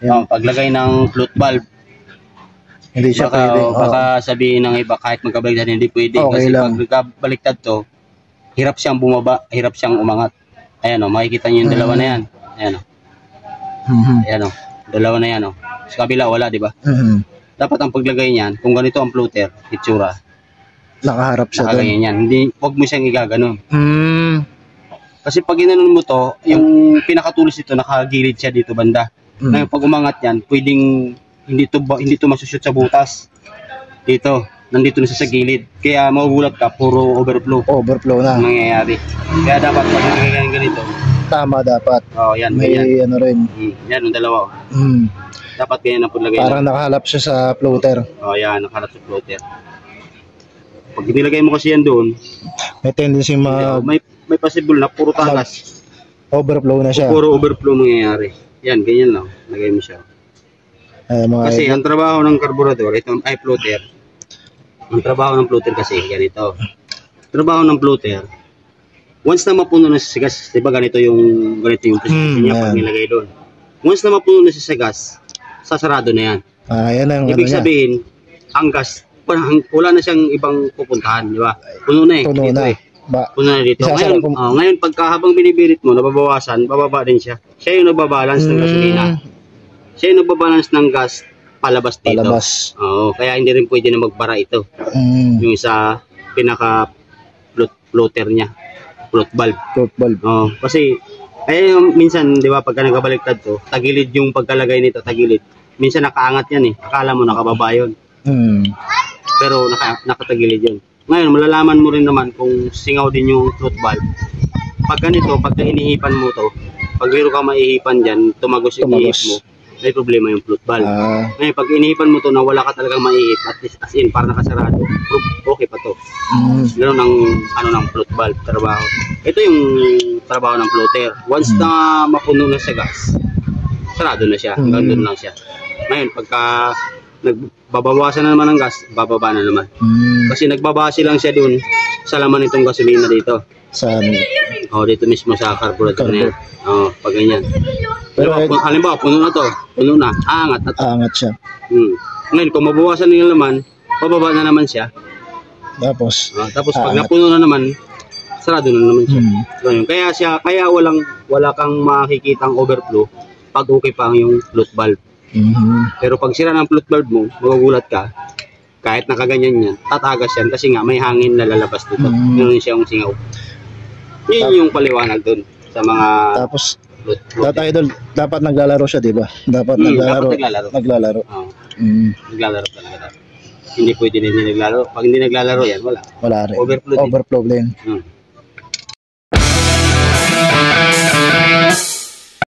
Yung paglagay ng float valve. Hindi siya pwede. Baka sabihin ng iba kahit magkabaliktad hindi pwede. Okay kasi lang. pag magkabaliktad to, hirap siyang bumaba, hirap siyang umangat. Ayan o, makikita niyo yung dalawa na yan. Ayan o. Ayan o, dalawa na yan o. Sa kabila wala, di ba? Dapat ang paglagay niyan, kung ganito ang floater, itsura. Nakaharap siya doon. Yan. Hindi, huwag mo siyang igaganon. Kasi pag ginanon mo to, yung pinakatulis ito, nakagilid siya dito banda. Ngayon, pag umangat yan, pwedeng hindi to masushoot sa butas. Dito, nandito na siya sa gilid. Kaya magugulat ka, puro overflow. Overflow na. Mangyayari. Kaya dapat pag ganito. Tama dapat. Yan. May ganyan. ano rin. Yan, yung dalawa. Dapat ganyan ang paglagay. Parang nakahalap siya sa floater. Yan, nakahalap sa floater. Pag nilagay mo kasi yan doon, may tendency may possible na puro talas. Overflow na siya. Puro overflow mangyayari. Yan, ganyan lang. Lagay mo siya. Kasi ang trabaho ng carburetor, ito ay floater. Ang trabaho ng floater kasi ganito. Trabaho ng floater, once na mapuno na sa gas, 'di ba ganito yung position niya pag nilagay doon. Once na mapuno na sa gas, sasarado na yan. Yan ang ibig sabihin, ang gas wala na siyang ibang pupuntahan, di ba? Puno na eh. Puno na. Puno na dito. Ngayon pagka habang binibirit mo, nababawasan, bababa din siya. Siya yung nagbabalance ng gasolina. Siya yung nagbabalance ng gas palabas dito. Kaya hindi rin pwede na magbara ito. Yung sa pinaka floater niya. Float valve. Kasi minsan, di ba, pagka nagkabaliktad to, tagilid yung pagkalagay nito, tagilid. Minsan nakaangat yan eh. Akala mo nakababa yun. Pero nakatagilid yun. Ngayon, malalaman mo rin naman kung singaw din yung float valve. Pag ganito, pagka inihipan mo to, pag meron ka maihipan dyan, tumagos yung ihip mo, may problema yung float valve. Ngayon, pag inihipan mo to na wala ka talagang maihip, at least as in, para nakasarado, okay pa to. Ganoon ang float valve trabaho. Ito yung trabaho ng floater. Once na mapuno na sa gas, sarado na siya. Hanggang doon lang siya. Ngayon, pagka nagbabawasan na naman ng gas, bababa na naman. Kasi nagbabase lang siya doon sa laman nitong gasolina dito. Dito mismo sa carburetor na yan. Pag ganyan. Pero halimbawa, puno na to. Puno na. Aangat siya. Ngayon, kung mabawasan na yung laman, bababa na naman siya. Tapos pag napuno na naman, sarado na naman siya. Kaya wala kang makikitang overflow pag okay pa yung float valve. Pero pag sira ng float valve mo, magugulat ka. Kahit nakaganyan yan, tatagas yan kasi nga may hangin na lalabas dito. Ganoon siyang singaw. Yun yung paliwanag doon sa mga dapat naglalaro siya, di ba? Dapat naglalaro. Naglalaro talaga. Hindi pwede na hindi naglalaro. Pag hindi naglalaro yan, wala. Wala rin. Overflow din.